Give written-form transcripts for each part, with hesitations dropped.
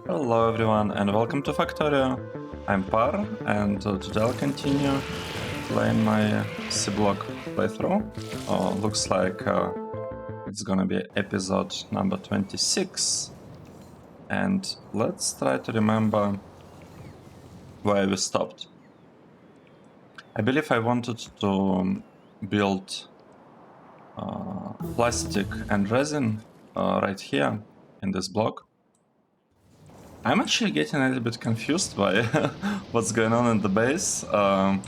Hello everyone and welcome to Factorio. I'm Par and today I'll continue playing my Seablock playthrough. Looks like it's gonna be episode number 26, and let's try to remember where we stopped. I believe I wanted to build plastic and resin right here in this block. I'm actually getting a little bit confused by what's going on in the base, and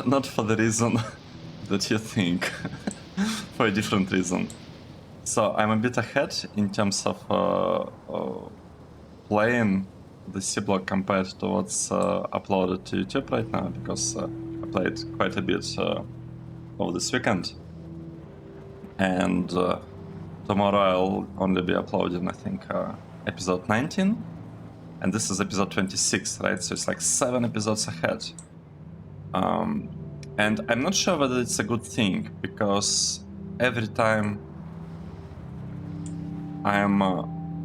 not for the reason that you think, for a different reason. So I'm a bit ahead in terms of playing the Seablock compared to what's uploaded to YouTube right now, because I played quite a bit over this weekend. And tomorrow I'll only be uploading, I think, episode 19. And this is episode 26, right? So it's like 7 episodes ahead. And I'm not sure whether it's a good thing, because every time I'm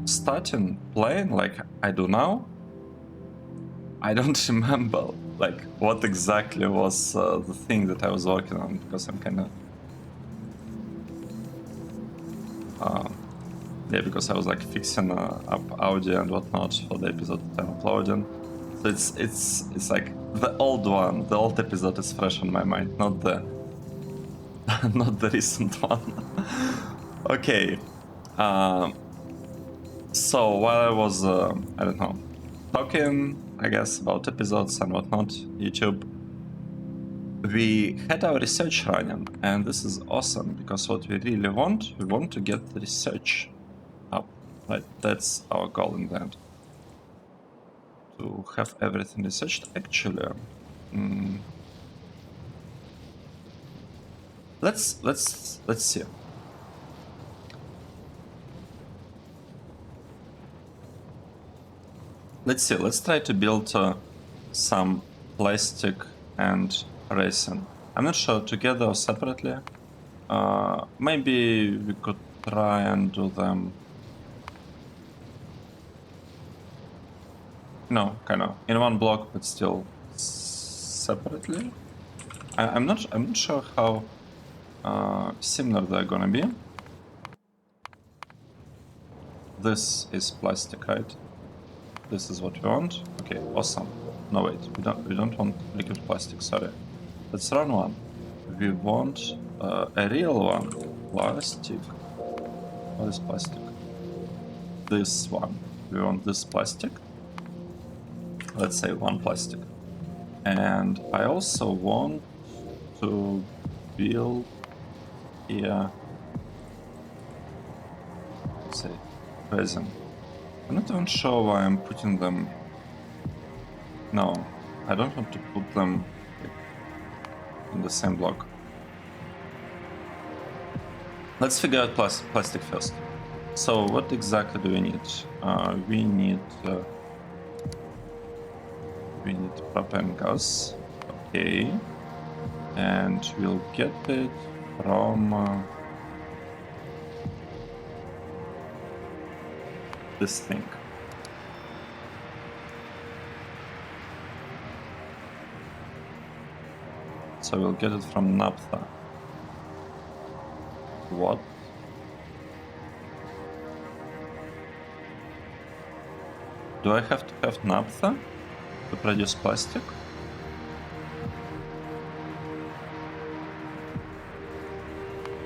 starting playing like I do now, I don't remember like what exactly was the thing that I was working on, because I'm kind of because I was like fixing up audio and whatnot for the episode that I'm uploading. So it's like the old one, the old episode is fresh on my mind, not the not the recent one. Okay. So while I was I don't know, talking, I guess, about episodes and whatnot, YouTube, we had our research running, and this is awesome, because what we really want, we want to get the research up, right? That's our goal in the end, to have everything researched. Actually, let's see. Let's try to build some plastic and resin. I'm not sure, together or separately. Maybe we could try and do them. No, kind of in one block, but still separately. I'm not sure how similar they're gonna be. This is plastic, right? This is what we want. Okay, awesome. No, wait, we don't want liquid plastic. Sorry. Let's run one. We want a real one. Plastic. What is plastic? This one. We want this plastic. Let's say one plastic. And I also want to build here, let's say, resin. I'm not even sure why I'm putting them. No, I don't want to put them in the same block. Let's figure out plastic first. So what exactly do we need? We need propane gas. Okay, and we'll get it from this thing. So we'll get it from naphtha. What? Do I have to have naphtha to produce plastic?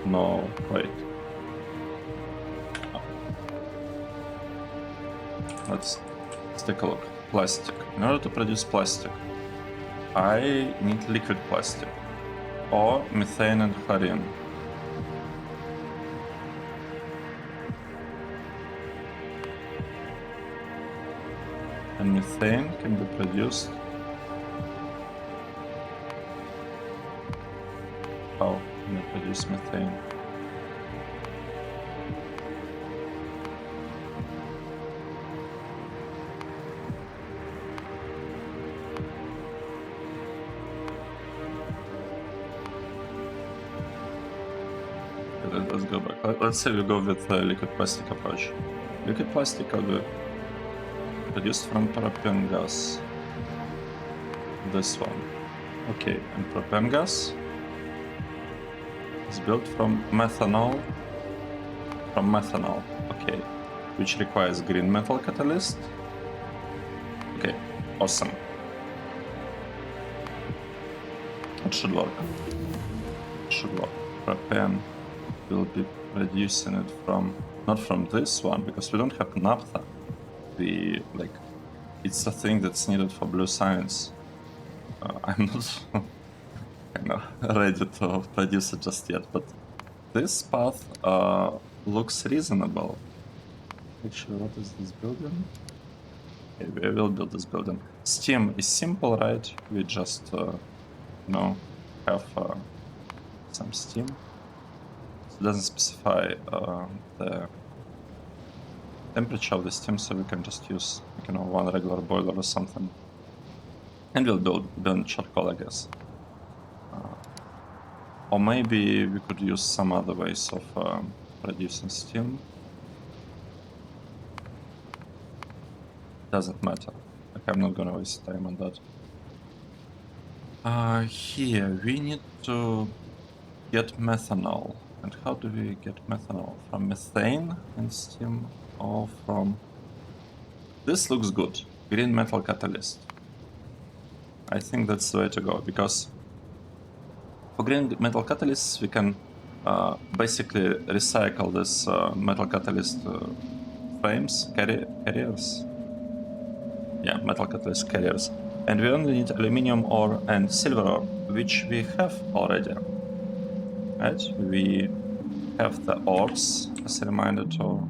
No, wait. Let's take a look. Plastic. In order to produce plastic, I need liquid plastic, or methane and chlorine. And methane can be produced. How can we produce methane? Let's go back. Let's say we go with the liquid plastic approach. Liquid plastic will be produced from propane gas. This one. Okay, and propane gas is built from methanol. From methanol, okay, which requires green metal catalyst. Okay, awesome. It should work. It should work. Propane will be producing it from, not from this one, because we don't have naphtha. We, like, it's a thing that's needed for blue science. I'm not kind of ready to produce it just yet, but this path looks reasonable. Actually, what is this building? Okay, we will build this building. Steam is simple, right? We just, have some steam. So it doesn't specify the temperature of the steam, so we can just use, one regular boiler or something. And we'll burn charcoal, I guess. Or maybe we could use some other ways of producing steam. Doesn't matter. Like, I'm not gonna waste time on that. Here, we need to get methanol. And how do we get methanol? From methane and steam, or from... This looks good. Green metal catalyst. I think that's the way to go, because for green metal catalysts, we can basically recycle this metal catalyst frames, carriers. Yeah, metal catalyst carriers. And we only need aluminium ore and silver ore, which we have already. Right? We have the ores, as a reminder to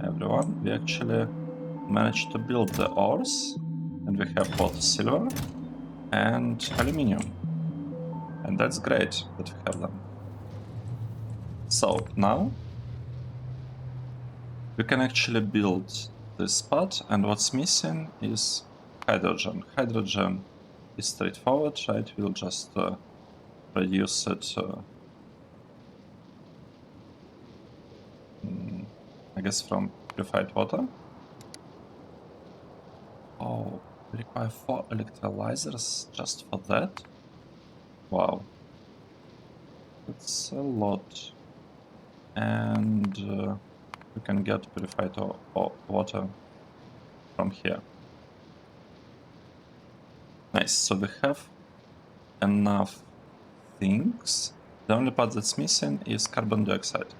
everyone. We actually managed to build the ores, and we have both silver and aluminium. And that's great that we have them. So now we can actually build this spot, and what's missing is hydrogen. Hydrogen is straightforward, right? We'll just produce it, I guess, from purified water. Oh, we require 4 electrolyzers just for that? Wow. That's a lot. And we can get purified water from here. Nice, so we have enough things. The only part that's missing is carbon dioxide.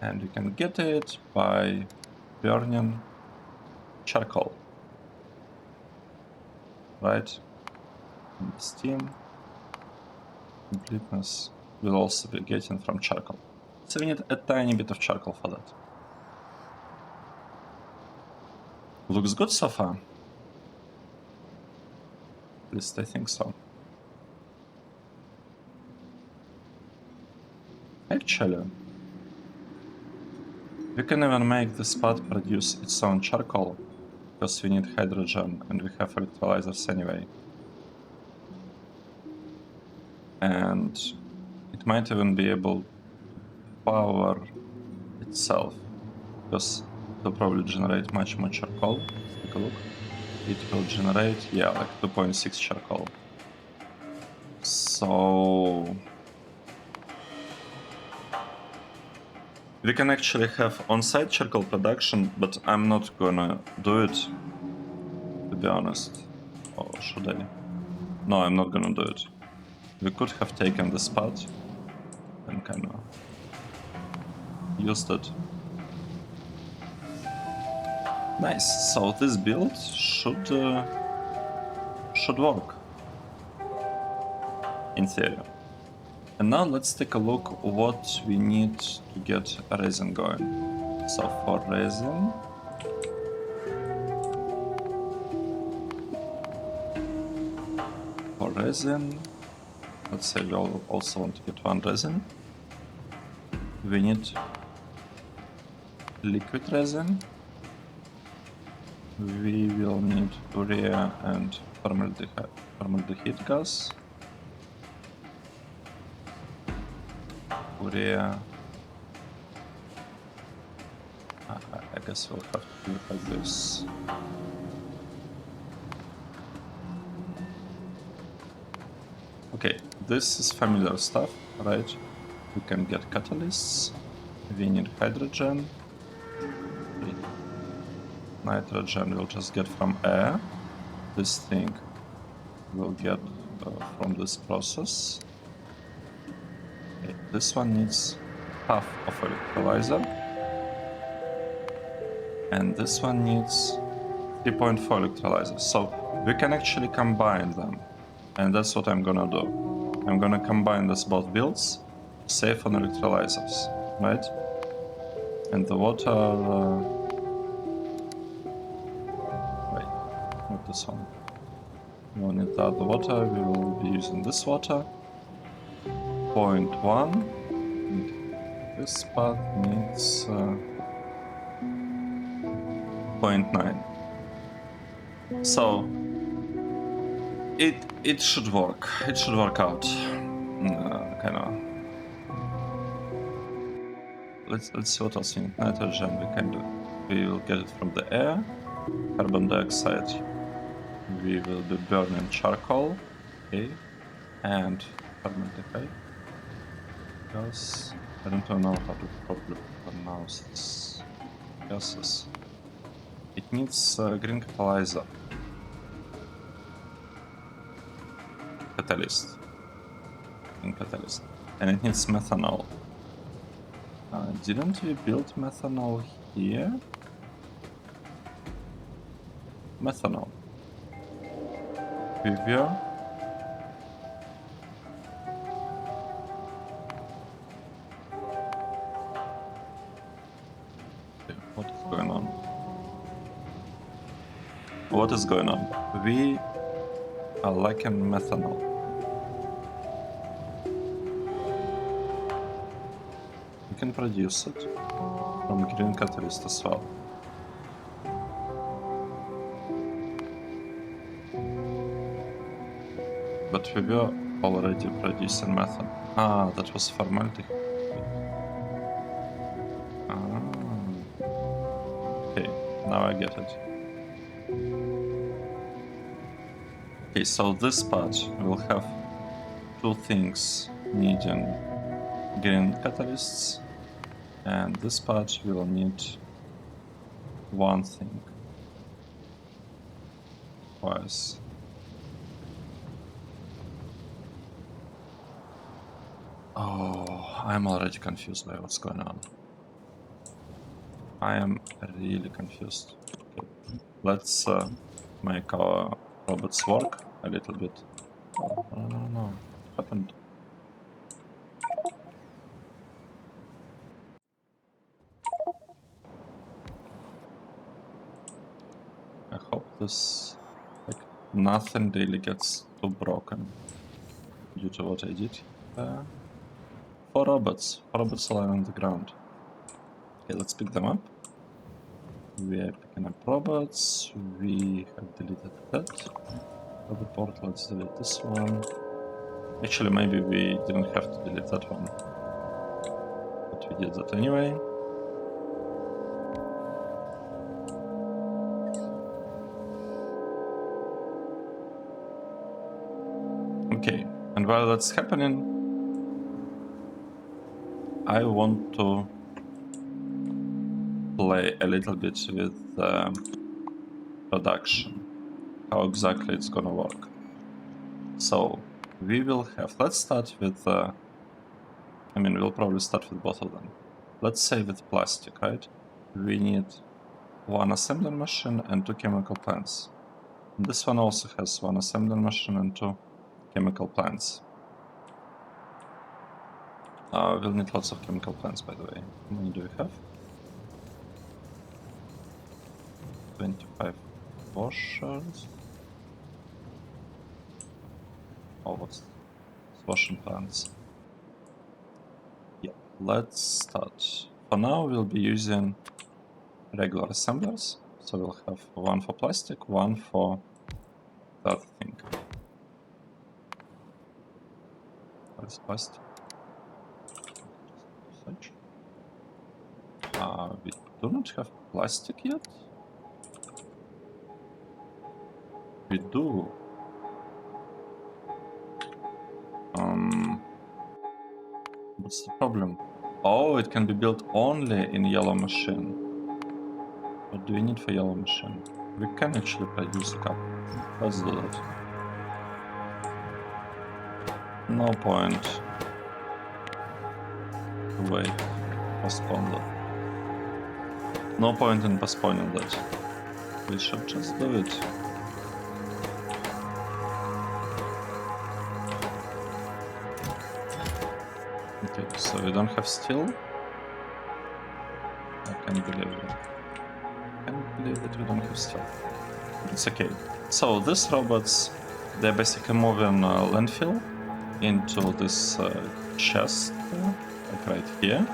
And you can get it by burning charcoal. Right? And the steam completeness will also be getting from charcoal. So we need a tiny bit of charcoal for that. Looks good so far. At least I think so. Actually, we can even make the spot produce its own charcoal, because we need hydrogen and we have electrolyzers anyway. And it might even be able to power itself, because it will probably generate much more charcoal. Let's take a look. It will generate, yeah, like 2.6 charcoal. So we can actually have on-site charcoal production, but I'm not gonna do it, to be honest. Or should I? No, I'm not gonna do it. We could have taken the spot and kind of used it. Nice. So this build should work in theory. And now let's take a look what we need to get resin going. So for resin, let's say we also want to get 1 resin. We need liquid resin. We will need urea and formaldehyde gas. Urea. I guess we'll have to do it like this. Okay, this is familiar stuff, right? We can get catalysts. We need hydrogen. Okay. Nitrogen we'll just get from air. This thing we'll get from this process. Okay. This one needs half of electrolyzer. And this one needs 3.4 electrolyzers. So we can actually combine them. And that's what I'm gonna do. I'm gonna combine this both builds, save on electrolyzers, right? And the water... wait, not this one. We will need the other water. We will be using this water. 0.1. And this part needs 0.9. So it should work. It should work out. Kind of. Let's see what else we need. Nitrogen we can do. We will get it from the air. Carbon dioxide. We will be burning charcoal. Okay. And formaldehyde. Gas. I don't know how to properly pronounce this gases. It needs green catalyzer. Catalyst. Green catalyst. And it needs methanol. Didn't we build methanol here? Methanol. Preview. Okay, what is going on? What is going on? We are lacking methanol. We can produce it from green catalyst as well. But we were already producing methane. Ah, that was formaldehyde. Okay, now I get it. Okay, so this part will have two things needing green catalysts, and this part will need one thing. Twice. Oh, I'm already confused by what's going on. I am really confused. Okay. Let's make our robots work a little bit. Oh, no. What happened? I hope this, like, nothing really gets too broken due to what I did. 4 robots. 4 robots lying on the ground. Okay, let's pick them up. We are picking up robots. We have deleted that. Robot port, let's delete this one. Actually, maybe we didn't have to delete that one. But we did that anyway. Okay, and while that's happening, I want to play a little bit with production, how exactly it's gonna work. So we will have, let's start with, we'll probably start with both of them. Let's say with plastic, right? We need 1 assembly machine and 2 chemical plants. And this one also has 1 assembly machine and 2 chemical plants. We'll need lots of chemical plants, by the way. How many do we have? 25 washers. Oh, what's washing plants? Yeah, let's start. For now, we'll be using regular assemblers. So we'll have 1 for plastic, 1 for that thing. What is plastic? Such. We do not have plastic yet. We do. What's the problem? Oh, it can be built only in yellow machine. What do we need for yellow machine? We can actually produce a couple. Let's do that. No point. Wait. Postpone that. No point in postponing that. We should just do it. Okay, so we don't have steel. I can't believe it. I can't believe that we don't have steel. It's okay. So these robots, they're basically moving landfill into this chest, like right here.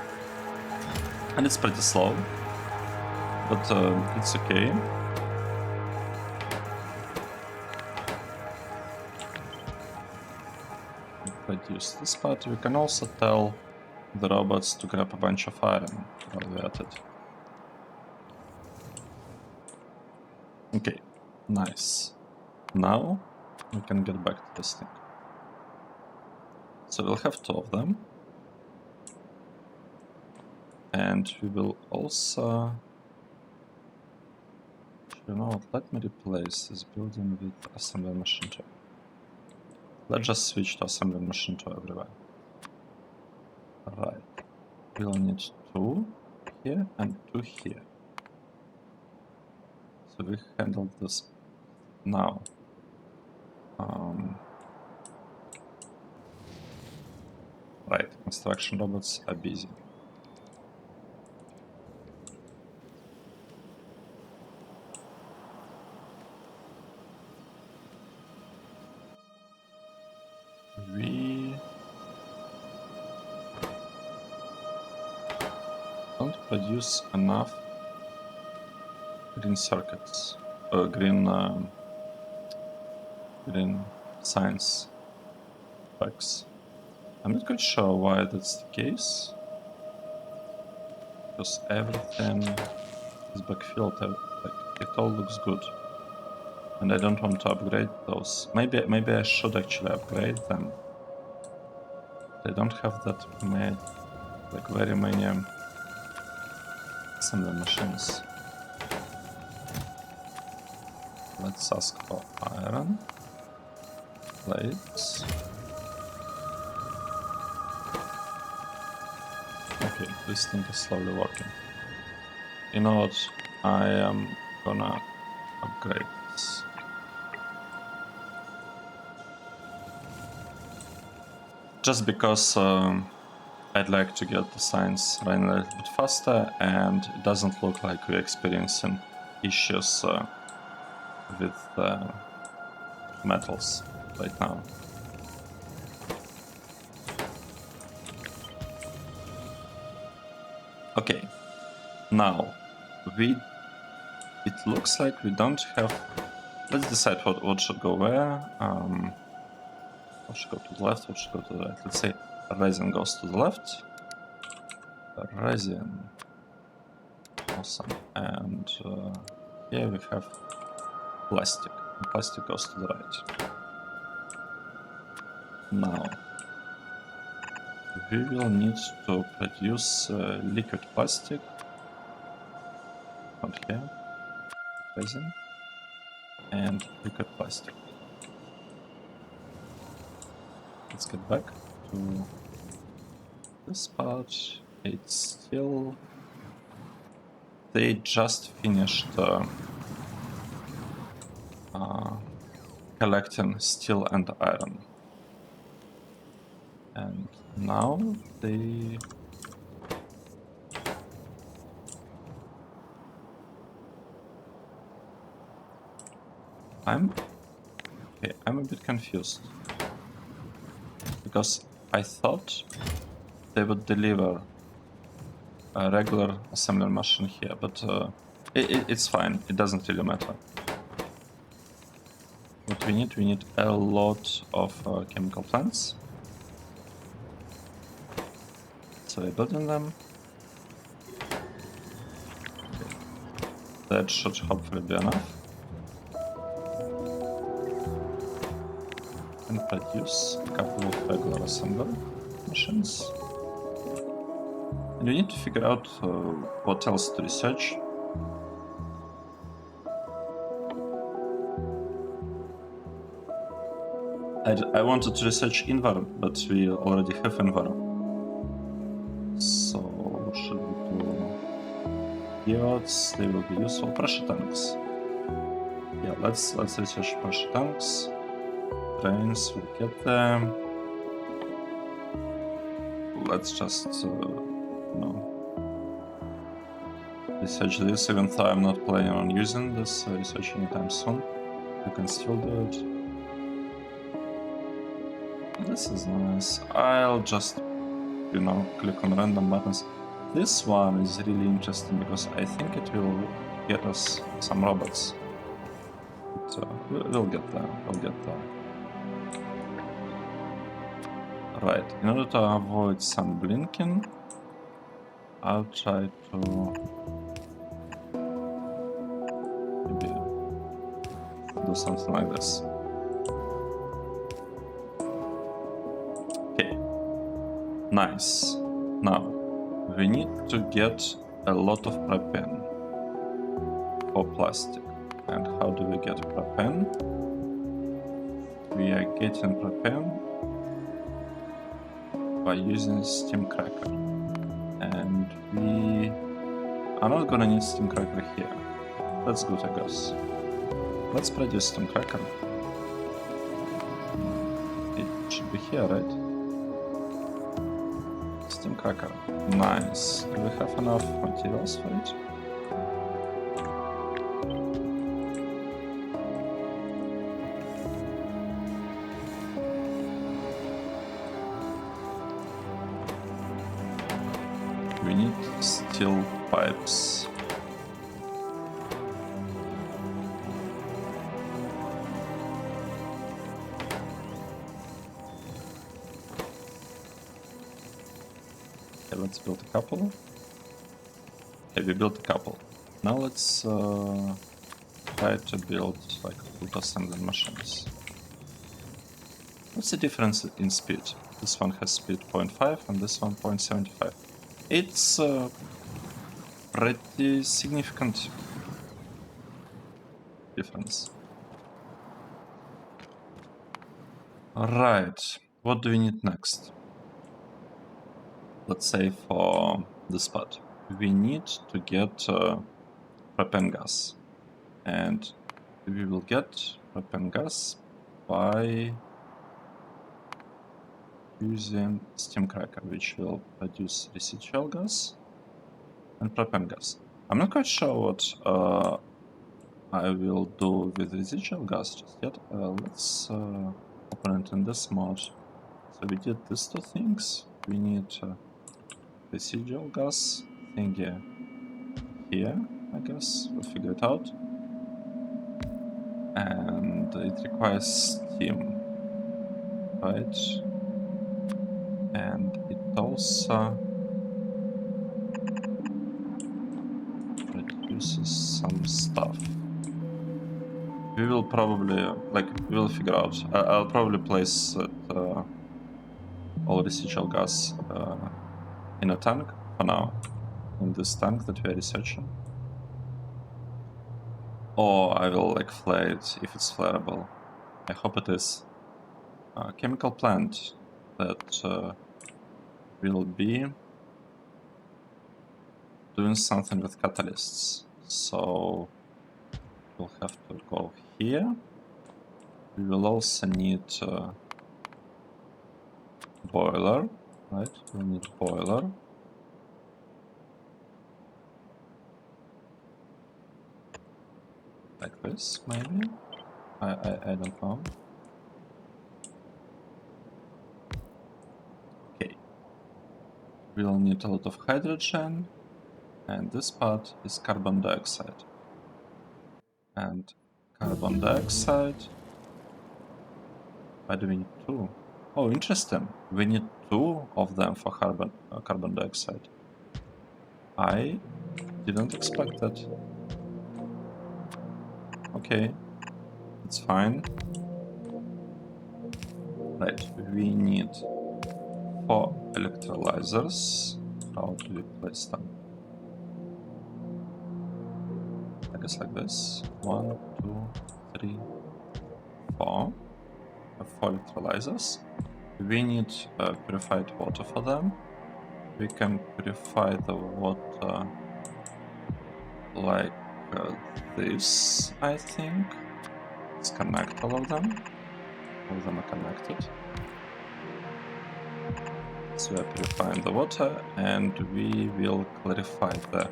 And it's pretty slow, but it's okay. Produce this part. We can also tell the robots to grab a bunch of iron while we're at it. Okay, nice. Now we can get back to this thing. So we'll have 2 of them. And we will also... You know what, let me replace this building with assembly machine 2. Let's just switch to assembly machine 2 everywhere. Right. We'll need 2 here and 2 here. So we handled this now. Right, construction robots are busy. We don't produce enough green circuits, green science packs. I'm not quite sure why that's the case, because everything is backfilled. Like it all looks good, and I don't want to upgrade those. Maybe I should actually upgrade them. They don't have that many, like very many assembly machines. Let's ask for iron plates. Okay, this thing is slowly working. You know what? I am gonna upgrade this. Just because I'd like to get the science running a little bit faster, and it doesn't look like we're experiencing issues with metals right now. Okay, now it looks like we don't have. Let's decide what should go where. What should go to the left? What should go to the right? Let's say resin goes to the left. Resin, awesome. And here we have plastic. And plastic goes to the right. Now we will need to produce liquid plastic. Out here, resin and liquid plastic. Let's get back to this part. It's still... They just finished collecting steel and iron. And now they... I'm a bit confused. Because I thought they would deliver a regular assembly machine here, but it's fine. It doesn't really matter. What we need a lot of chemical plants. So we're building them. Okay. That should hopefully be enough. And produce a couple of regular assembly machines. And we need to figure out what else to research. I wanted to research Invar, but we already have Invar. So what should we do? Geodes, they will be useful. Pressure tanks. Yeah, let's research pressure tanks. Trains, we'll get them. Let's just research this, even though I'm not planning on using this research anytime soon. We can still do it. This is nice. I'll just, click on random buttons. This one is really interesting because I think it will get us some robots. So we'll get there. We'll get there. Right. In order to avoid some blinking, I'll try to maybe do something like this. Okay. Nice. Now we need to get a lot of propane for plastic. And how do we get propane? We are getting propane by using steam cracker. And we are not gonna need steam cracker here. That's good, I guess. Let's produce steam cracker. It should be here, right? Steam cracker. Nice. Do we have enough materials for it? We need steel pipes. Okay, let's build a couple. Okay, we built a couple. Now let's try to build like food assembly machines. What's the difference in speed? This one has speed 0.5 and this one 0.75. It's pretty significant difference. Alright, what do we need next? Let's say for this part, we need to get propane gas. And we will get propane gas by using steam cracker, which will produce residual gas and propane gas. I'm not quite sure what I will do with residual gas just yet. Let's open it in this mode. So we did these two things. We need residual gas thingy here, I guess. We'll figure it out. And it requires steam, right? And it also produces some stuff. We will probably, we'll figure out. I'll probably place it, all residual gas in a tank for now, in this tank that we are researching. Or I will flare it if it's flareable. I hope it is. A chemical plant that will be doing something with catalysts. So we'll have to go here. We will also need boiler, right? We'll need boiler. Like this, maybe? I don't know. Okay. We'll need a lot of hydrogen. And this part is carbon dioxide. And carbon dioxide. Why do we need two? Oh, interesting. We need two of them for carbon dioxide. I didn't expect that. Okay, it's fine. Right, we need 4 electrolyzers, how do we place them? I guess like this. 1, 2, 3, 4. 4 electrolyzers. We need purified water for them. We can purify the water like this, I think. Let's connect all of them. All of them are connected. So we are purifying the water, and we will clarify the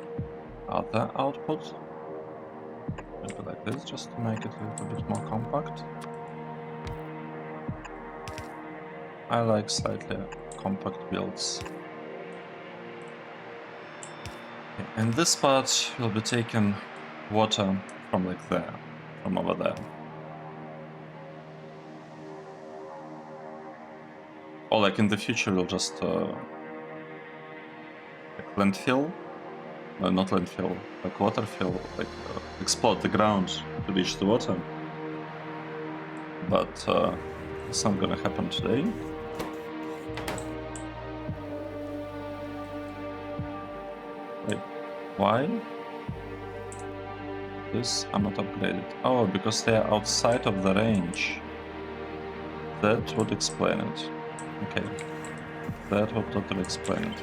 other output. Maybe like this, just to make it a little bit more compact. I like slightly compact builds. Okay, and this part will be taking water from like there, from over there. Or like in the future we'll just like landfill, no, not landfill, like water fill, like explode the ground to reach the water. But it's not gonna happen today. Wait, why? This are not upgraded. Oh, because they are outside of the range. That would explain it. Okay, that would totally explain it.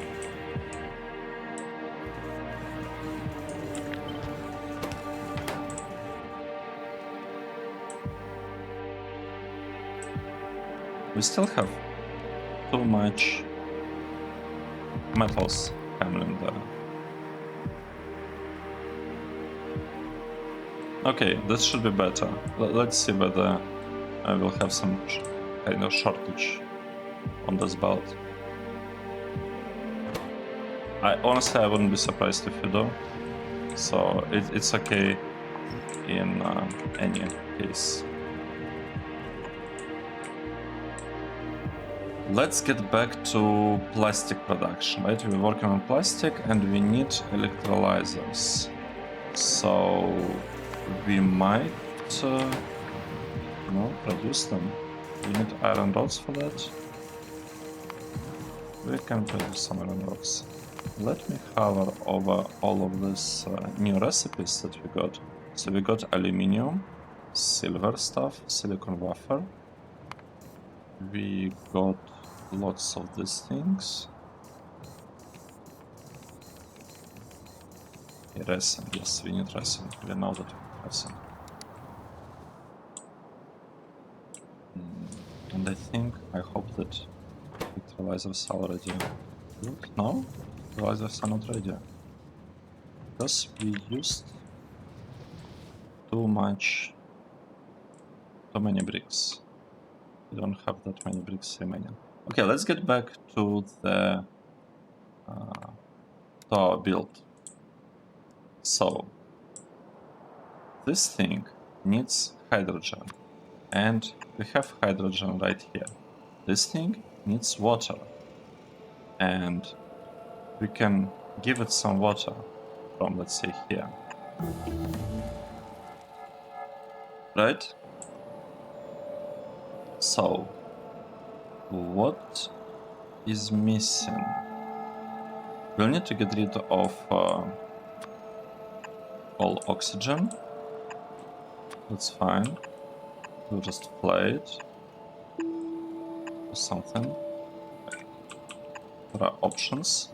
We still have too much metals coming there. Okay, this should be better. Let's see whether I will have some kind of shortage on this belt. Honestly, I wouldn't be surprised if you do. So it's okay in any case. Let's get back to plastic production, right? We're working on plastic and we need electrolyzers. So we might produce them. We need iron rods for that. We can produce some iron rods. Let me hover over all of these new recipes that we got. So we got aluminium, silver stuff, silicon wafer. We got lots of these things. Okay, resin, yes, we need resin. We know that we need resin. And I hope that electrolyzers are already built. No? Electrolyzers are not ready. Because we used too many bricks. We don't have that many bricks remaining. Okay, let's get back to the our build. So this thing needs hydrogen, and we have hydrogen right here. This thing needs water, and we can give it some water from, let's say, here. Right? So what is missing? We'll need to get rid of all oxygen. That's fine. We'll just fly it or something. There are options.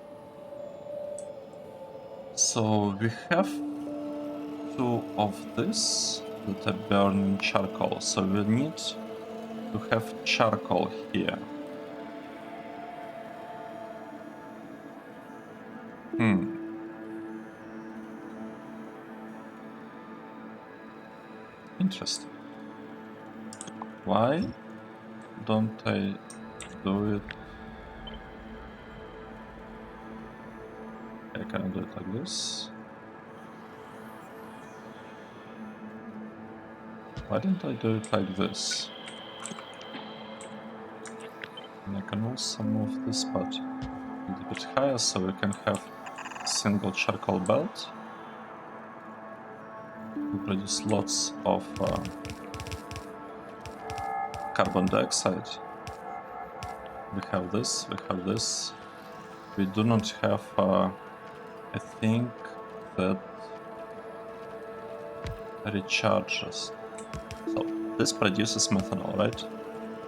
So we have 2 of this that are burning charcoal. So we need to have charcoal here. Interesting. Why don't I do it? I can do it like this. Why don't I do it like this? And I can also move this part a little bit higher so we can have a single charcoal belt. We produce lots of carbon dioxide. We have this, we have this. we do not have a thing that recharges. So this produces methanol, right?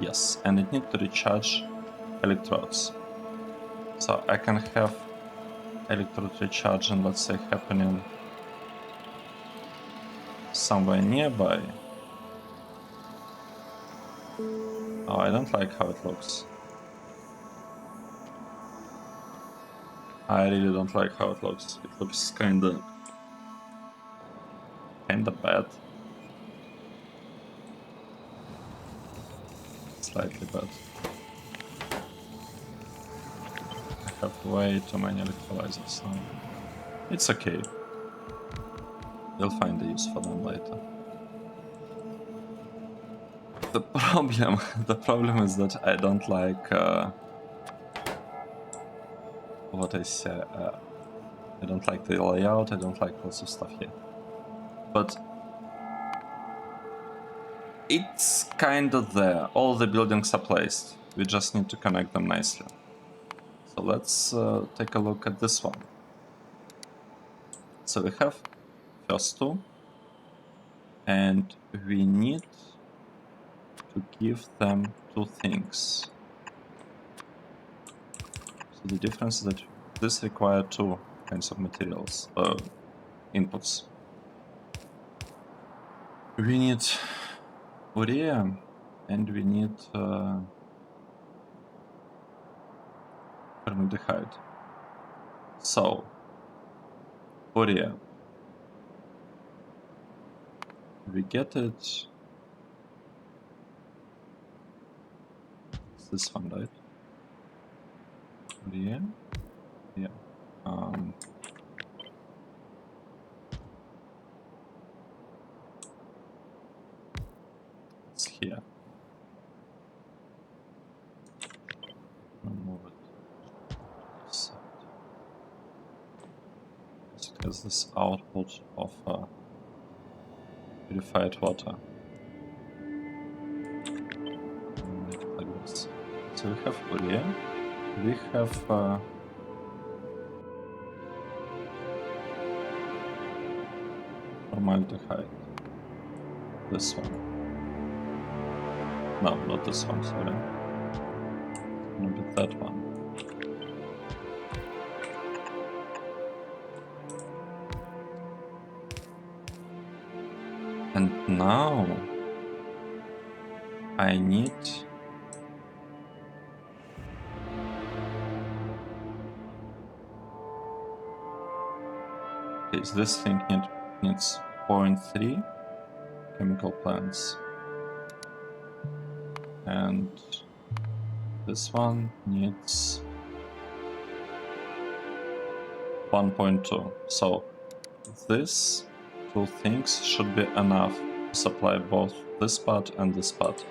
Yes, and it needs to recharge electrodes. So I can have electrode recharging, let's say, happening somewhere nearby. Oh, I don't like how it looks. I really don't like how it looks. It looks kinda bad. Slightly bad. I have way too many electrolyzers now. It's okay. You'll find a use for them later. The problem is that I don't like what I say. I don't like the layout. I don't like lots of stuff here. But it's kind of there. All the buildings are placed. We just need to connect them nicely. So let's take a look at this one. So we have first two, and we need to give them two things. So the difference is that this requires two kinds of materials, inputs. We need urea and we need formaldehyde. So urea, we get it. It's this one, right? Urea, yeah. It's here. I'll move it to the side. It has this output of purified water. Make it like this. So we have urea. We have formaldehyde. This one. No, not this one, sorry. It's gonna be that one. And now I need this thing needs 0.3 chemical plants, and this one needs 1.2. So these two things should be enough to supply both this part and this part.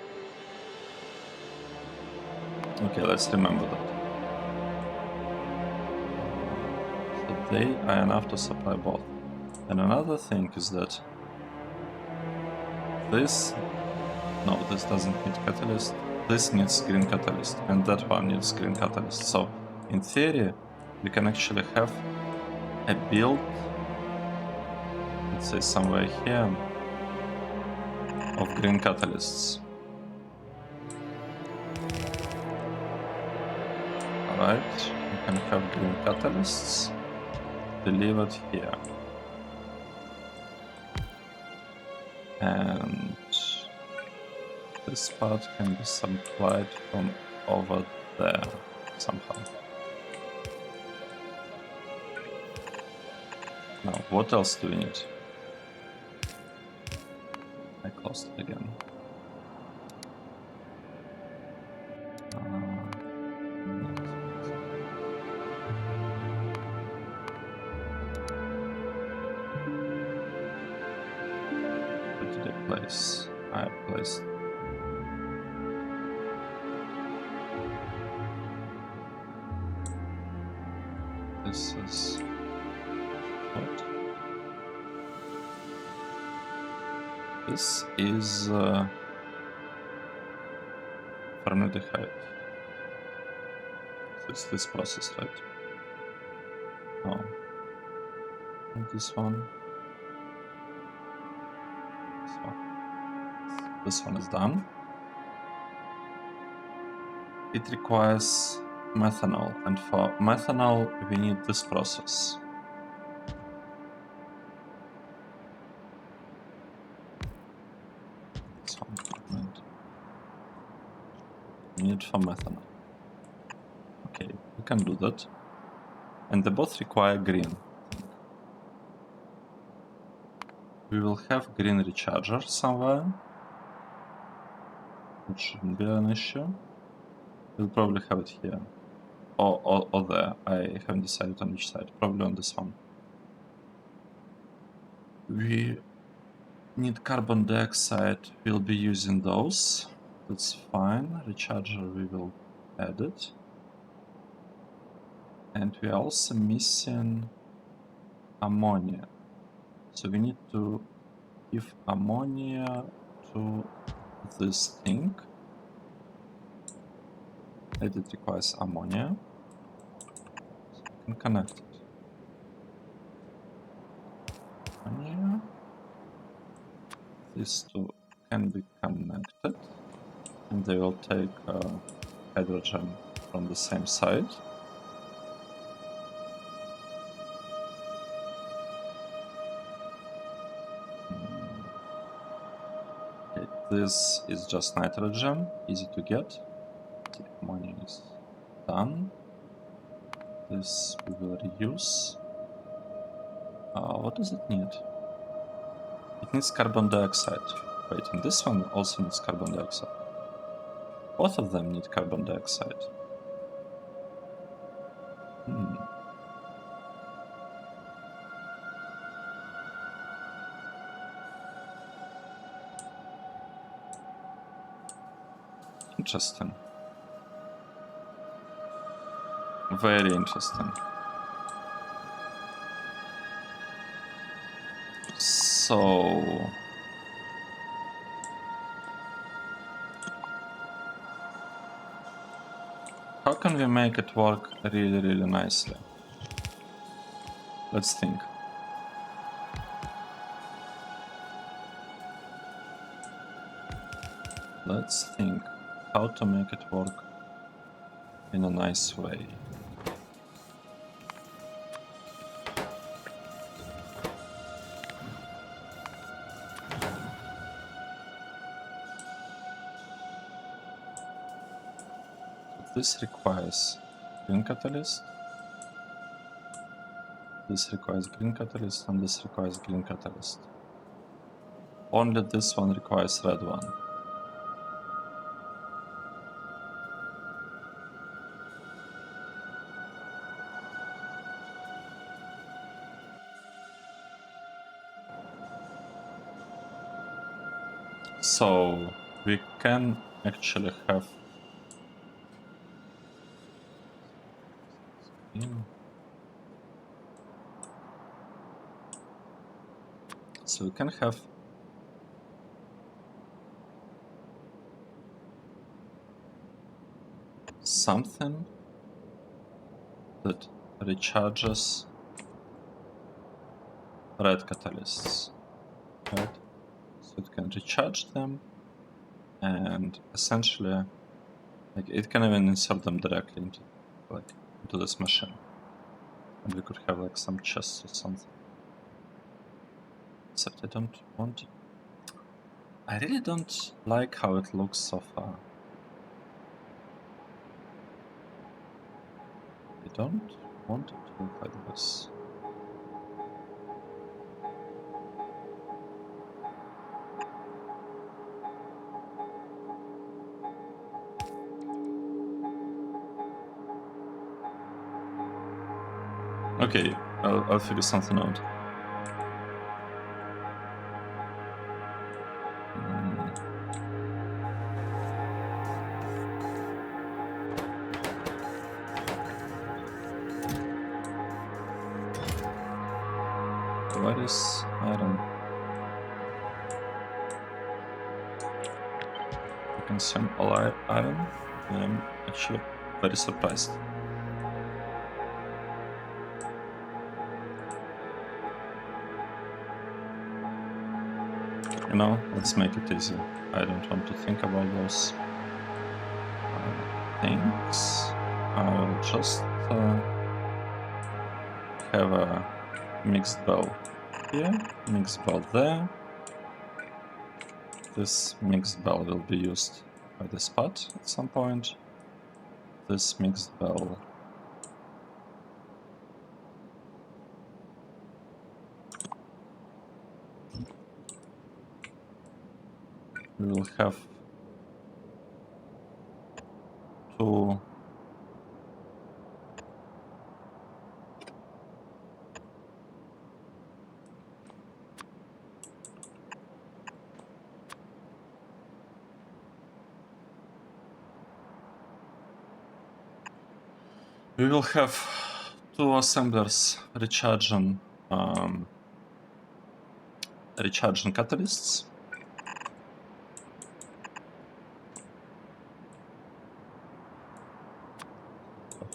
Okay, let's remember that. So they are enough to supply both. And another thing is that this doesn't need catalyst. This needs green catalyst, and that one needs green catalyst. So in theory, we can actually have a build, let's say somewhere here, of green catalysts. Alright, we can have green catalysts delivered here. And this part can be supplied from over there somehow. Now, what else do we need? I closed it again. Where did I place? I placed. This is what? This is formaldehyde. So it's this process, right? No. And this one. This one is done. It requires methanol, and for methanol we need this process. This one we need for methanol. Okay, we can do that. And they both require green. We will have green recharger somewhere. It shouldn't be an issue. We'll probably have it here. Or there. I haven't decided on which side. Probably on this one. We need carbon dioxide. We'll be using those. That's fine. Recharger, we will add it. And we are also missing ammonia. So we need to give ammonia to this thing. And it requires ammonia. So we can connect it. Ammonia. These two can be connected. And they will take hydrogen from the same side. Okay, this is just nitrogen, easy to get. The ammonia is done. This we will reuse. What does it need? It needs carbon dioxide. Wait, and this one also needs carbon dioxide. Both of them need carbon dioxide. Interesting. Very interesting. So... how can we make it work really, really nicely? Let's think. Let's think how to make it work in a nice way. This requires green catalyst. This requires green catalyst, and this requires green catalyst. Only this one requires red one. So we can actually have so we can have something that recharges red catalysts, right? So it can recharge them, and essentially, like, it can even insert them directly into this machine, and we could have like some chests or something. Except I don't want. I really don't like how it looks so far. I don't want it to look like this. Okay, I'll figure something out. What is iron? I consume all iron. I'm actually very surprised. You know, let's make it easy. I don't want to think about those things. I'll just have a mixed bell here, mixed bell there. This mixed bell will be used by the spot at some point. This mixed bell we will have two assemblers recharging catalysts.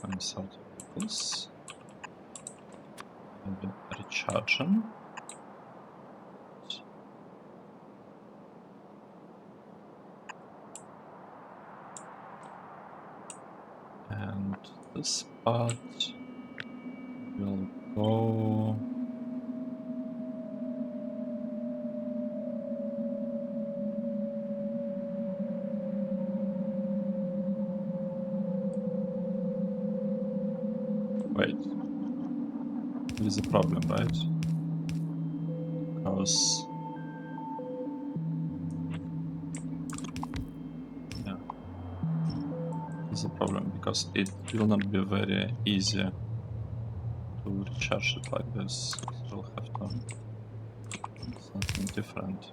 Insert this and recharging. And this part will go wait. There is a problem, right? Because yeah, there's a problem because it will not be very easy to recharge it like this. So we'll have to do something different.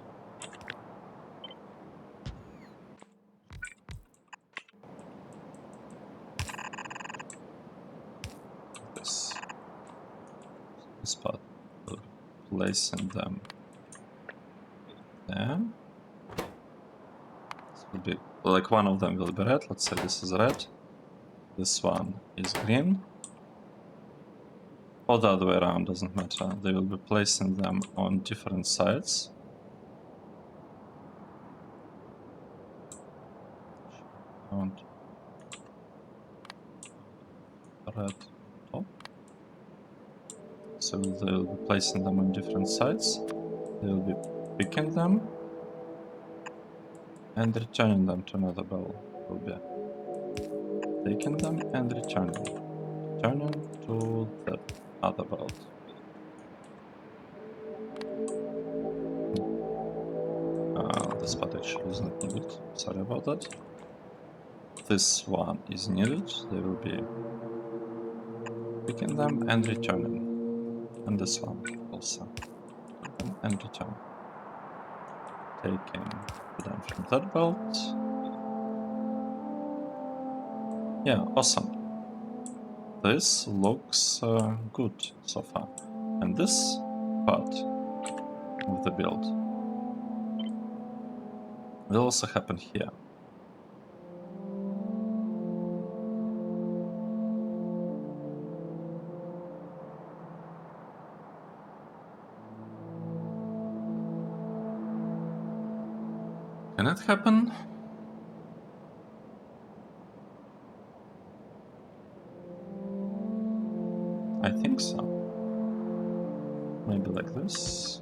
This part, we'll placing them there. This will be like one of them will be red. Let's say this is red. This one is green. Or the other way around, doesn't matter. They will be placing them on different sides. And red top. So they will be placing them on different sides. They will be picking them and returning them to another bell. Will be taking them and returning to that other belt. This part actually is not needed. Sorry about that. This one is needed. They will be picking them and returning. And this one also. And return. Taking them from that belt. Yeah, awesome. This looks good so far. And this part of the build will also happen here. Can it happen? I think so. Maybe like this.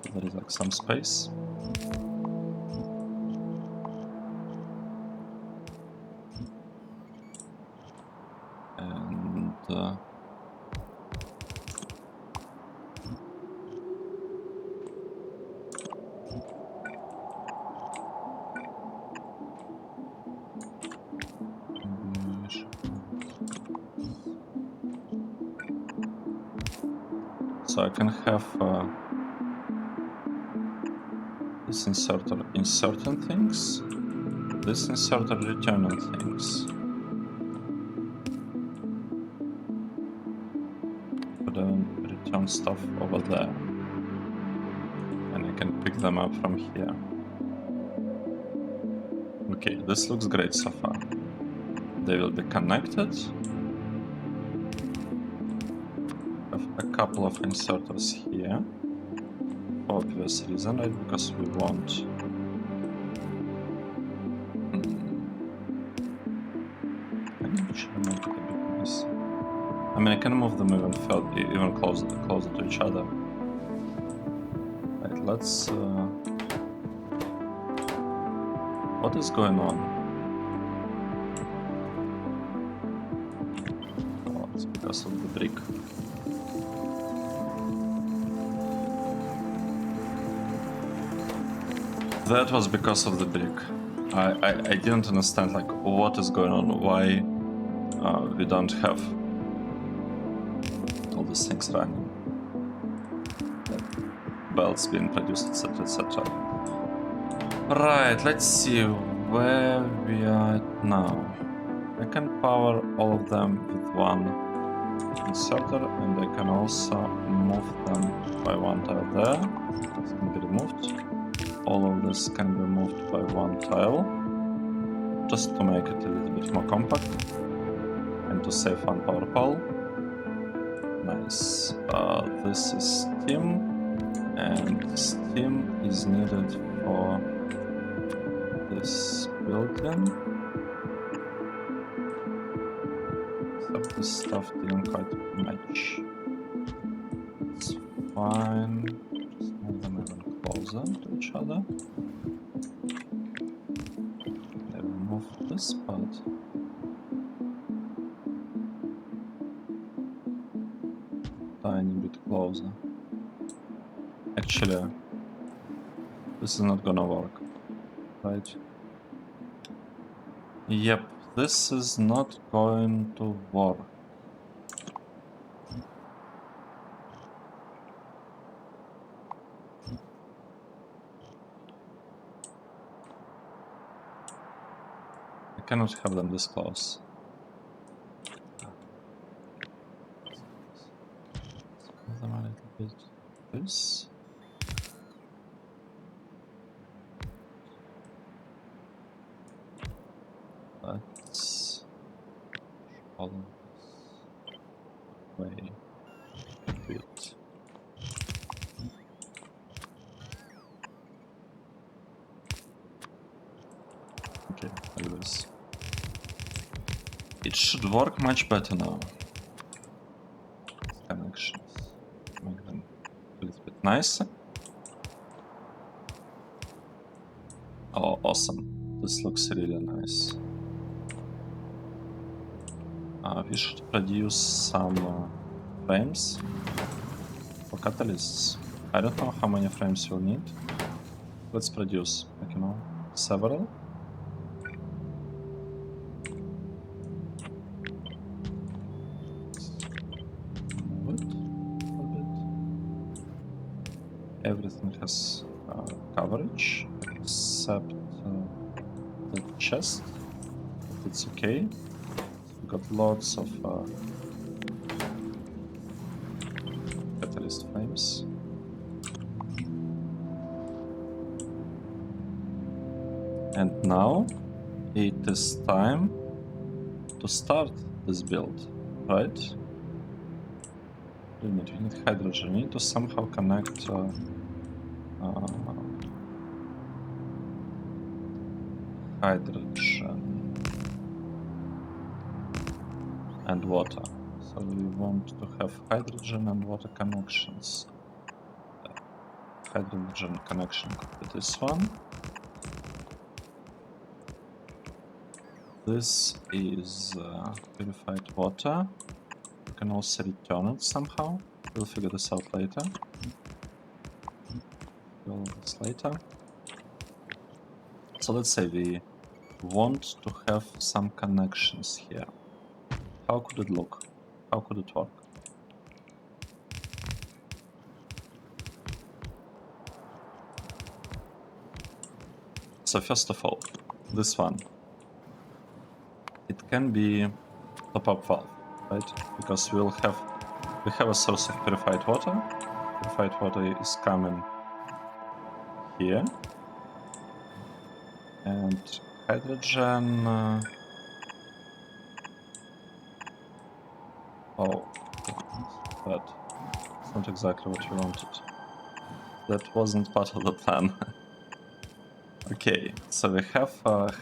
So there is like some space. And so I can have this inserter inserting things, this inserter returning things. But then return stuff over there. And I can pick them up from here. Okay, this looks great so far. They will be connected. Have a couple of inserters here. obvious reason, right? Because we want. I can actually make it a bit nicer. I mean, I can move them even closer to each other. Right, let's. What is going on? Oh, it's because of the brick. That was because of the brick. I didn't understand like what is going on. Why we don't have all these things running, belts being produced, etc., etc. Right, let's see where we are at now. I can power all of them with one inserter, and I can also move them by one tile there. This can be removed. All of this can be moved by one tile, just to make it a little bit more compact and to save one power pole. Nice. This is steam, and steam is needed for this building. Except this stuff didn't quite match. It's fine. Just move them even closer to each other. I will move this part. Tiny bit closer. Actually, this is not gonna work, right? Yep, this is not going to work. I cannot have them this close. Let's move them a little bit. This. Let's all of this way a bit. Okay, like this. It should work much better now. Connections. Make them a little bit nicer. Oh, awesome. This looks really nice. We should produce some frames for catalysts. I don't know how many frames we'll need. Let's produce, like, you know, several. Move it a bit. Everything has coverage except the chest. It's okay. We got lots of catalyst frames. And now it is time to start this build, right? We need hydrogen. We need to somehow connect hydrogen and water. So we want to have hydrogen and water connections. Hydrogen connection could be this one. This is purified water. We can also return it somehow. We'll figure this out later. All this later. So let's say we want to have some connections here. How could it look? How could it work? So first of all, this one. It can be top-up valve, right? Because we have a source of purified water. Purified water is coming here. And hydrogen... oh, but it's not exactly what we wanted. That wasn't part of the plan. Okay, so we have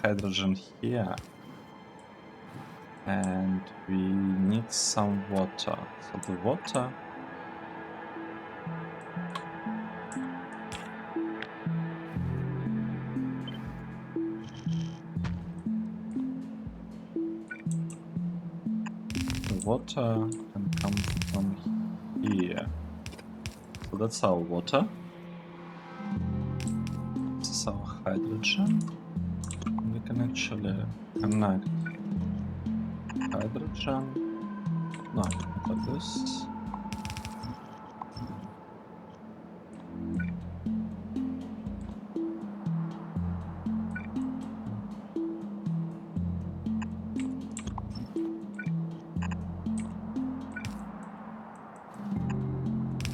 hydrogen here. And we need some water. So the water... The water can come from here. So that's our water. This is our hydrogen. We can actually connect hydrogen. No, not like this.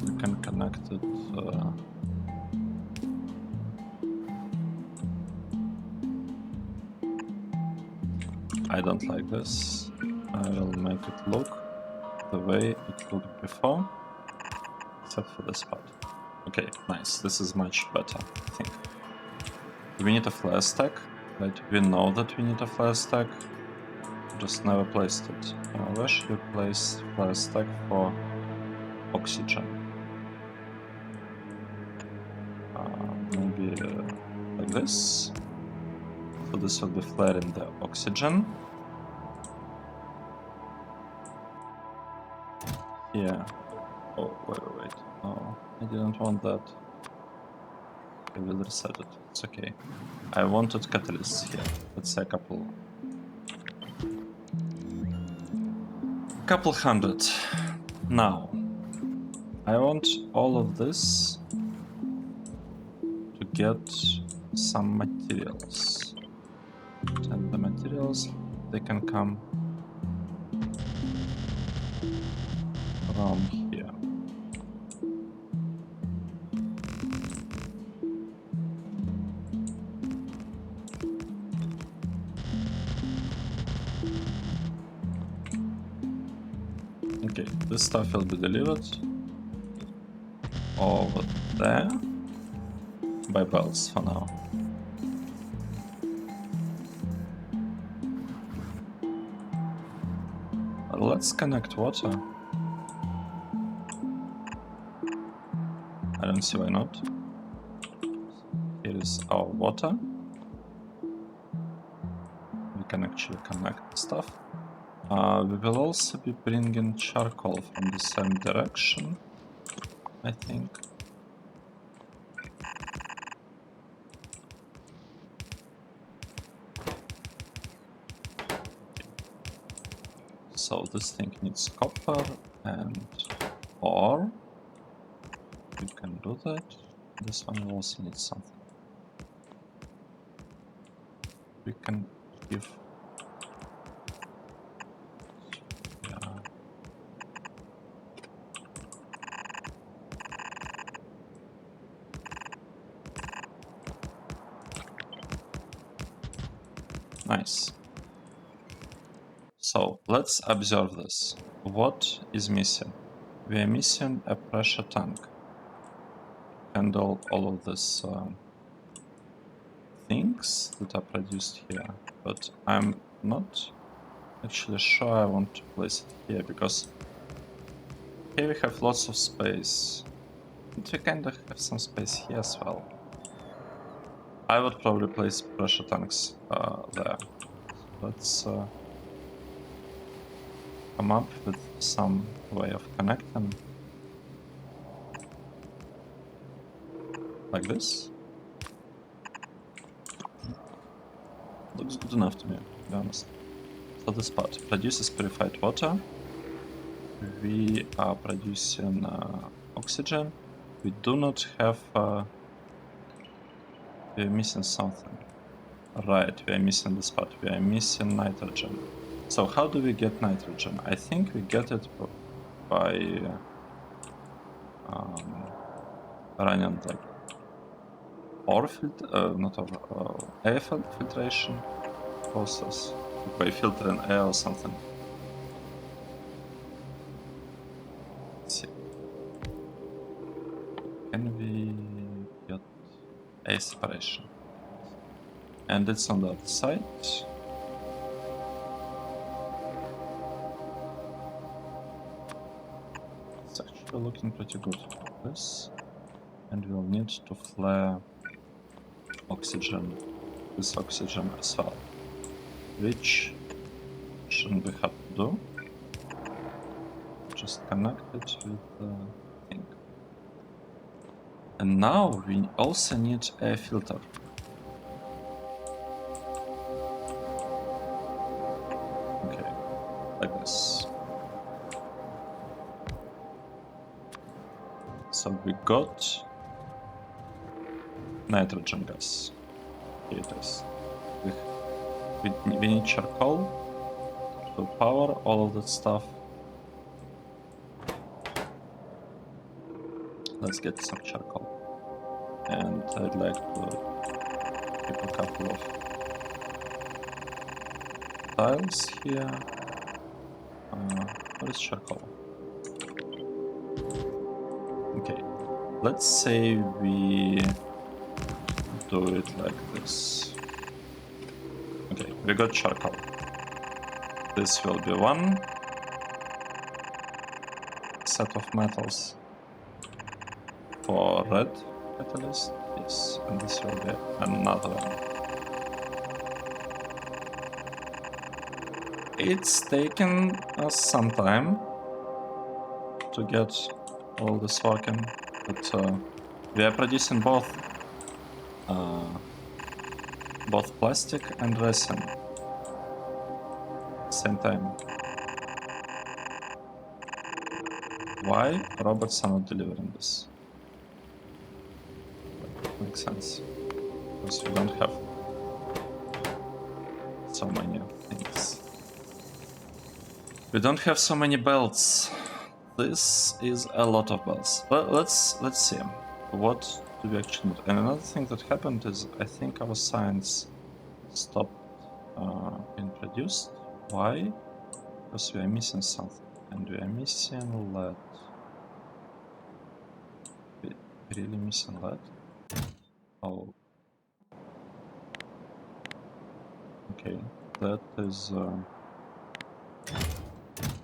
We can connect it. I don't like this. I will make it look the way it looked before, except for this part. Okay, nice. This is much better, I think. Do we need a flare stack? Right, we know that we need a flare stack. Just never placed it. Where should we place flare stack for oxygen? Maybe like this. So this will be flaring the oxygen. Yeah. Oh, wait. No, I didn't want that. I will reset it. It's okay. I wanted catalysts here. Let's say a couple hundred. Now, I want all of this to get some materials. And the materials, they can come from here. Okay, this stuff will be delivered over there by belts for now. Let's connect water. I don't see why not. Here is our water. We can actually connect stuff. We will also be bringing charcoal from the same direction, I think. So this thing needs copper and ore. We can do that. This one also needs something. We can give... Yeah. Nice. So let's observe this. What is missing? We are missing a pressure tank. Handle all of these things that are produced here, but I'm not actually sure I want to place it here, because here we have lots of space, and we kind of have some space here as well. I would probably place pressure tanks there. Let's come up with some way of connecting. Like this. Looks good enough to me, to be honest. So this part produces purified water. We are producing oxygen. We do not have... we are missing something. Right, we are missing this part. We are missing nitrogen. So how do we get nitrogen? I think we get it by running like air filtration process, by filtering air or something. Let's see. Can we... a separation. And it's on the other side. It's actually looking pretty good for this. And we'll need to flare oxygen, this oxygen as well, which shouldn't be hard to do. Just connect it with the thing. And now we also need a filter. Okay, like this. So we got nitrogen gas. Here it is. We need charcoal to power all of that stuff. Let's get some charcoal. And I'd like to keep a couple of tiles here. Where is charcoal? Okay, let's say we do it like this. Okay, we got charcoal. This will be one set of metals for red catalyst. Yes, and this will be another one. It's taken us some time to get all this working, but we are producing both plastic and resin at the same time. Why robots are not delivering this? Makes sense, because we don't have so many things. We don't have so many belts. This is a lot of belts. Let's see. What do we actually need? And another thing that happened is I think our science stopped being produced. Why? Because we are missing something. And we are missing lead. We're really missing lead? Oh. Okay. That is...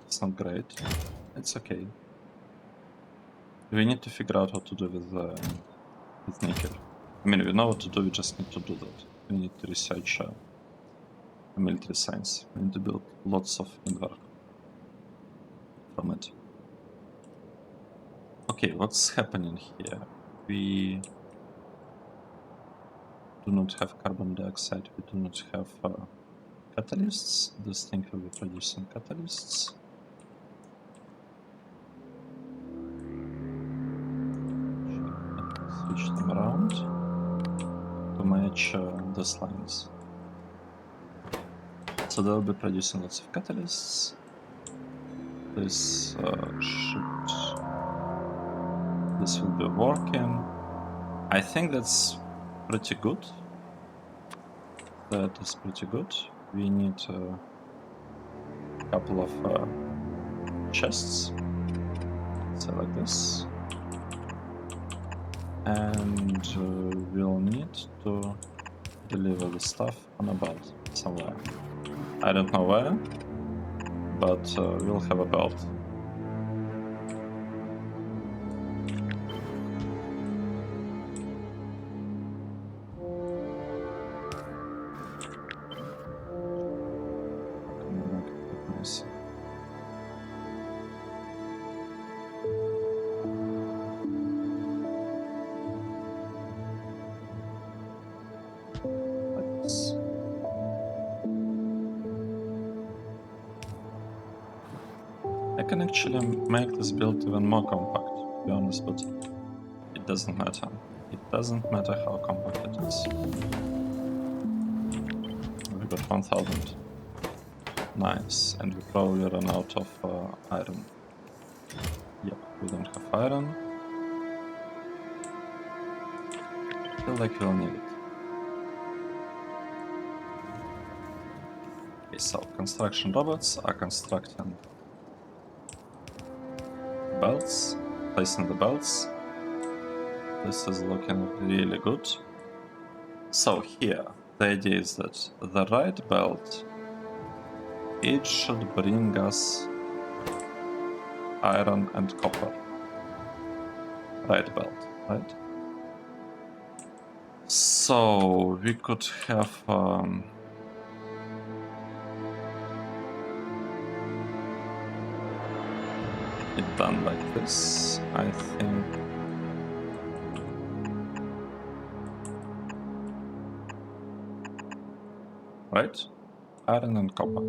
it's not great. It's okay. We need to figure out what to do with nickel. I mean, we know what to do, we just need to do that. We need to research military science. We need to build lots of invar from it. Okay, what's happening here? We do not have carbon dioxide, we do not have catalysts. This thing will be producing catalysts. Switch them around to match these lines. So they'll be producing lots of catalysts. This will be working. I think that's pretty good. That is pretty good. We need a couple of chests. So like this. And we'll need to deliver the stuff on a belt somewhere. I don't know where, but we'll have a belt. I can actually make this build even more compact, to be honest, but it doesn't matter. It doesn't matter how compact it is. We got 1000. Nice, and we probably run out of iron. Yep, we don't have iron. Feel like we'll need it. Okay, so construction robots are constructing belts, placing the belts. This is looking really good. So here, the idea is that the right belt, it should bring us iron and copper. Right belt, right? So we could have it done like this, I think. Right? Iron and copper.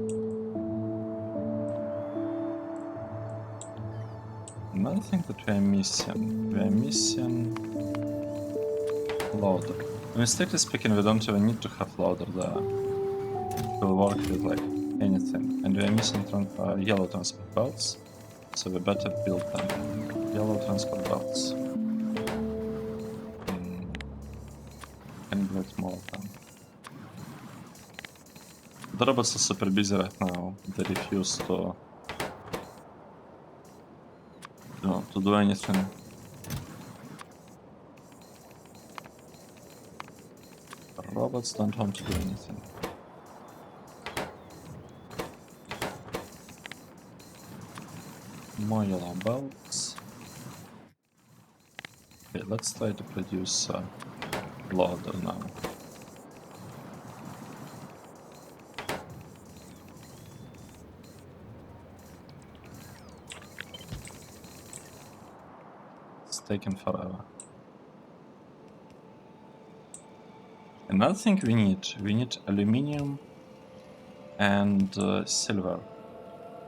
Another thing that we are missing loader. I mean, strictly speaking, we don't even need to have loader there. It will work with like anything. And we are missing yellow transport belts, so we better build them. Yellow transport belts. Can build more of them. The robots are super busy right now. They refuse to, to do anything. Robots don't want to do anything. More yellow belts. Okay, let's try to produce a loader now. It's taken forever. Another thing we need aluminium and silver.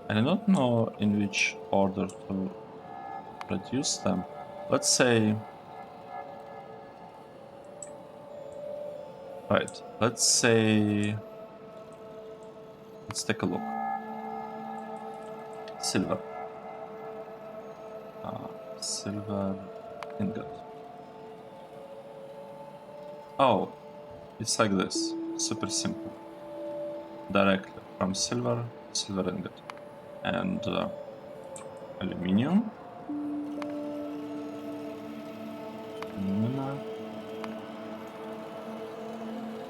And I don't know in which order to produce them. Let's say, right, let's take a look. Silver. Silver ingot. Oh, it's like this. Super simple. Directly from silver ingot. And aluminium.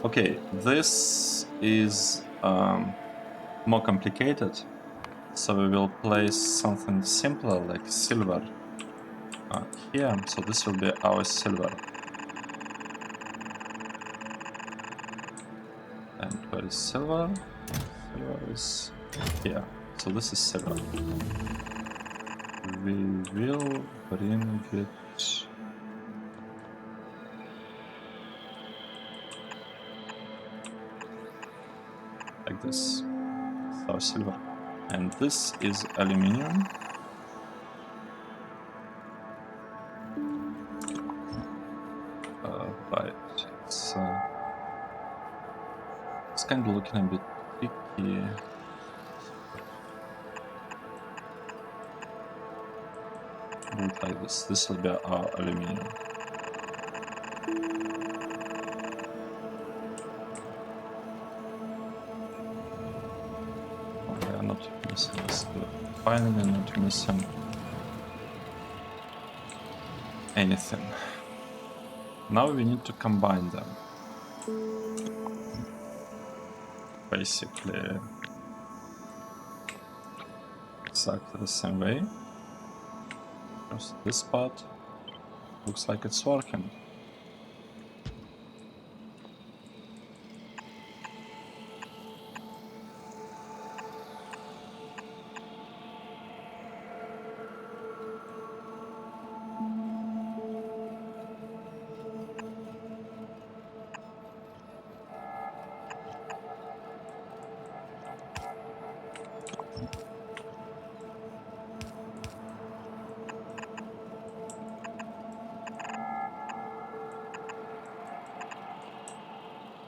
Okay, this is more complicated, so we will place something simpler like silver here. So this will be our silver. And where is silver? Silver is here. So this is silver. We will bring it like this. Our silver. And this is aluminium. Right. It's kind of looking a bit tricky. Do it like this. This will be our aluminium. Oh, we are not missing this. Finally, not missing anything. Now we need to combine them. Basically, exactly the same way. Because this part looks like it's working.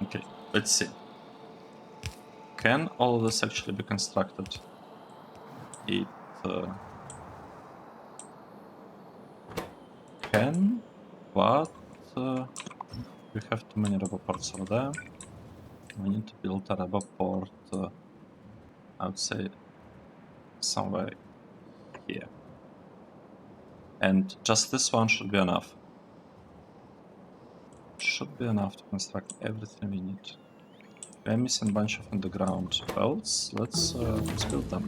Okay, let's see. Can all of this actually be constructed? It can, but we have too many roboports over there. We need to build a roboport, I would say, somewhere here. And just this one should be enough. Should be enough to construct everything we need. We're missing a bunch of underground belts. Let's build them.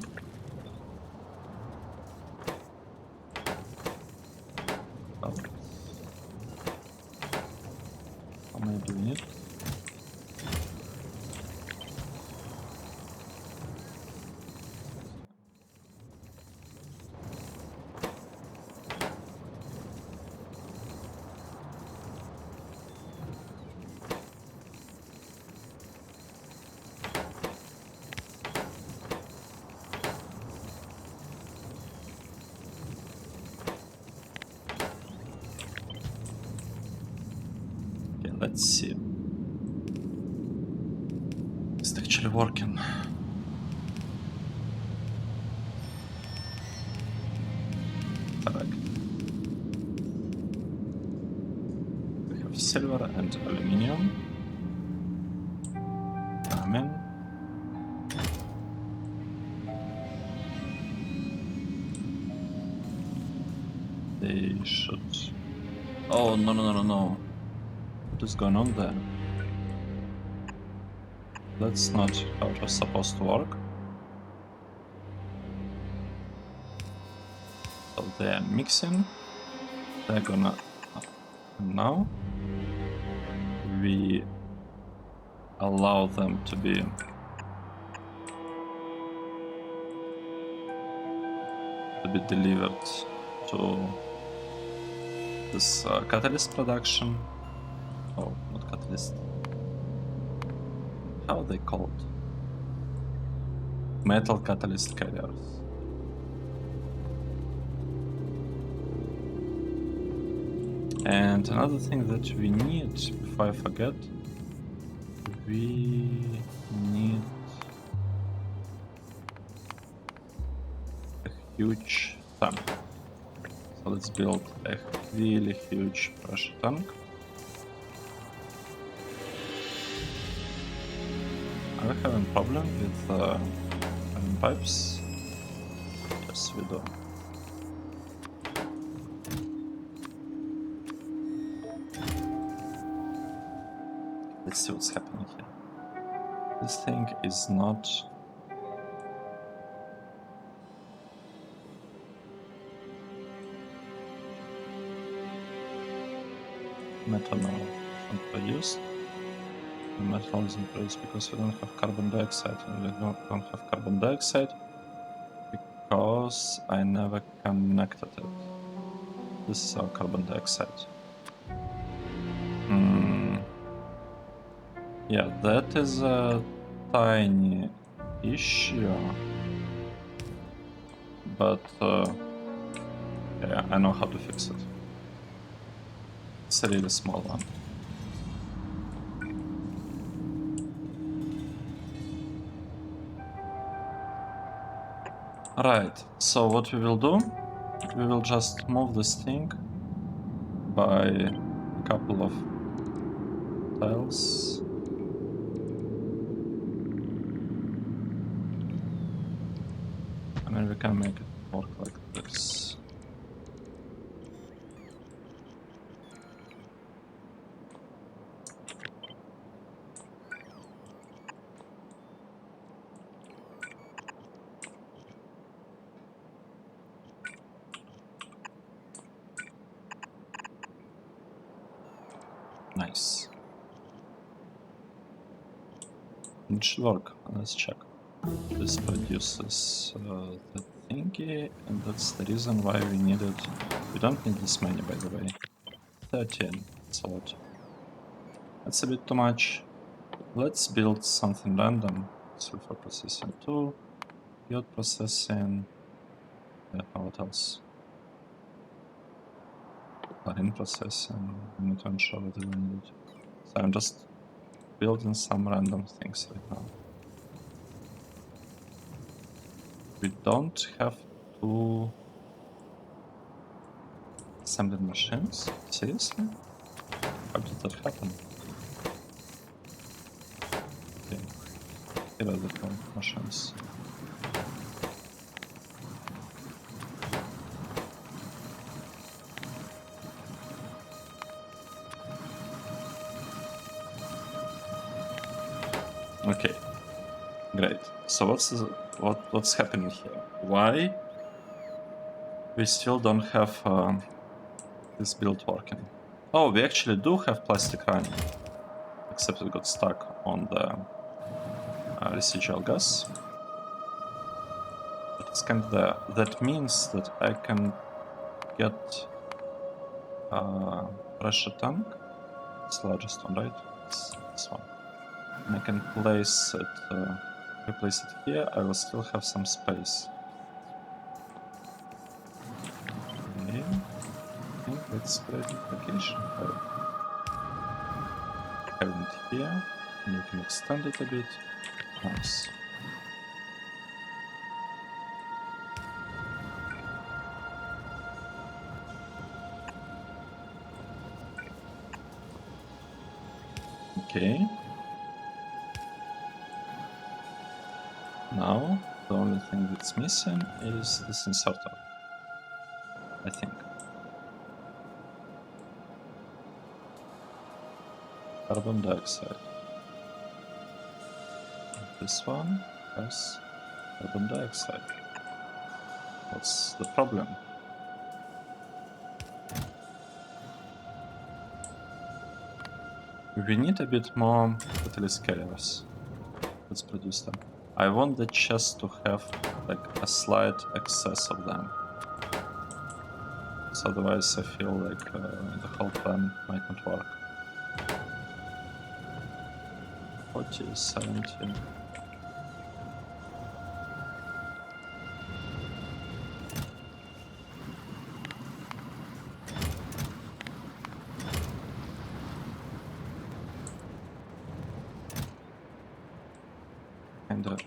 Belts. How many do we need? Okay, let's see. It's actually working. Correct. We have silver and aluminium. Amen. They should. Oh, no. What is going on there? That's not how it was supposed to work. So they are mixing. They're gonna. Now we allow them to be delivered to this catalyst production. Oh, not catalyst. How are they called? Metal catalyst carriers. And another thing that we need, before I forget, we need a huge tank. So let's build a really huge pressure tank. Are we having a problem with having pipes? Yes, we do. Let's see what's happening here. This thing is not... Methanol isn't produced. The methanol isn't produced because we don't have carbon dioxide. And we don't have carbon dioxide because I never connected it. This is our carbon dioxide. Yeah, that is a tiny issue. But yeah, I know how to fix it. It's a really small one. Right, so what we will do, we will just move this thing by a couple of tiles. I mean, we can make it work like this. Nice. It should work. Let's check. This produces the thingy, and that's the reason why we needed... We don't need this many, by the way. 13. That's a lot. That's a bit too much. Let's build something random. Sulfur processing 2. Iod processing... what else? Chlorine processing. I need to ensure that we don't need it. So I'm just building some random things right now. We don't have two assembly machines? Seriously? How did that happen? Okay, here are the two machines. Okay, great. So what's happening here? Why we still don't have this build working? Oh, we actually do have plastic running, except it got stuck on the residual gas. But it's kind of there. That means that I can get pressure tank. It's the largest one, right? It's this one. And I can place it, replace it here. I will still have some space. Okay. I think that's great application. Having it here, and we can extend it a bit. Nice. Okay. Now, the only thing that's missing is this inserter, I think. Carbon dioxide. This one has carbon dioxide. What's the problem? We need a bit more catalyst carriers. Let's produce them. I want the chest to have like a slight excess of them. So otherwise I feel like the whole plan might not work. 40, 70. Kinda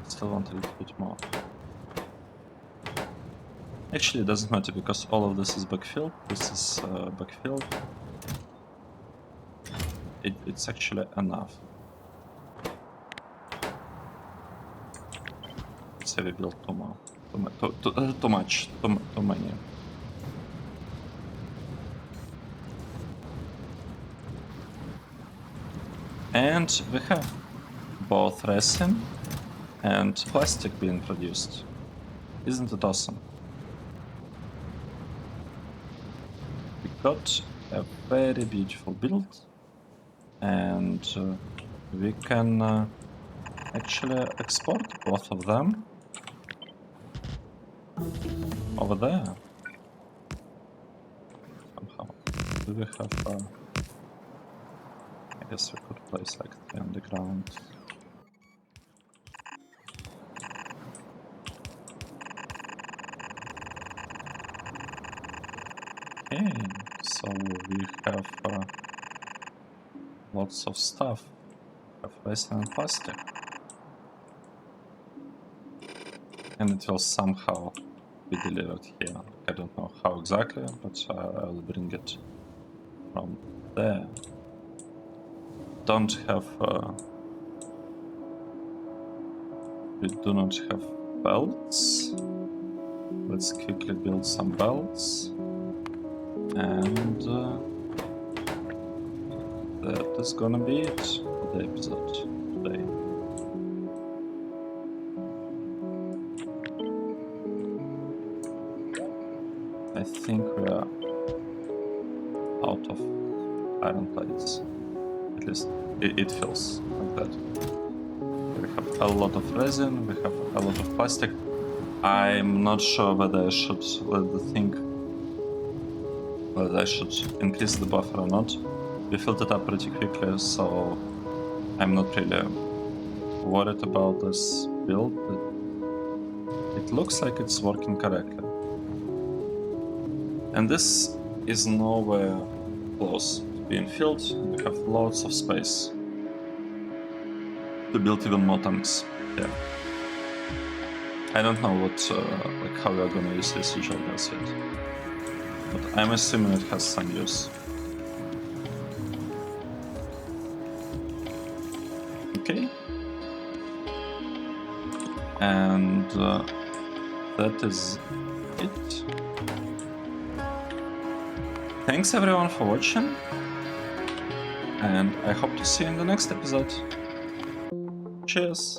still want a little bit more. Actually, it doesn't matter because all of this is backfilled. This is backfilled. It's actually enough. Let's say we build too more. Too much. Too many. And we have both resin and plastic being produced. Isn't it awesome? We got a very beautiful build, and we can actually export both of them over there. Somehow. Do we have I guess we could place like 3 on the ground. Okay, so we have lots of stuff. We have resin and plastic. And it will somehow be delivered here. I don't know how exactly, but I'll bring it from there. Don't have we do not have belts. Let's quickly build some belts, and that is gonna be it for the episode today. I think we are out of iron plates. At least it feels like that. We have a lot of resin, we have a lot of plastic. I'm not sure whether I should whether I should increase the buffer or not. We filled it up pretty quickly, so I'm not really worried about this build. It looks like it's working correctly. And this is nowhere close to being filled. We have lots of space to build even more tanks. Yeah. I don't know what, like how we are gonna use this residual gas yet, but I'm assuming it has some use. Okay. And that is it. Thanks everyone for watching, and I hope to see you in the next episode. Cheers.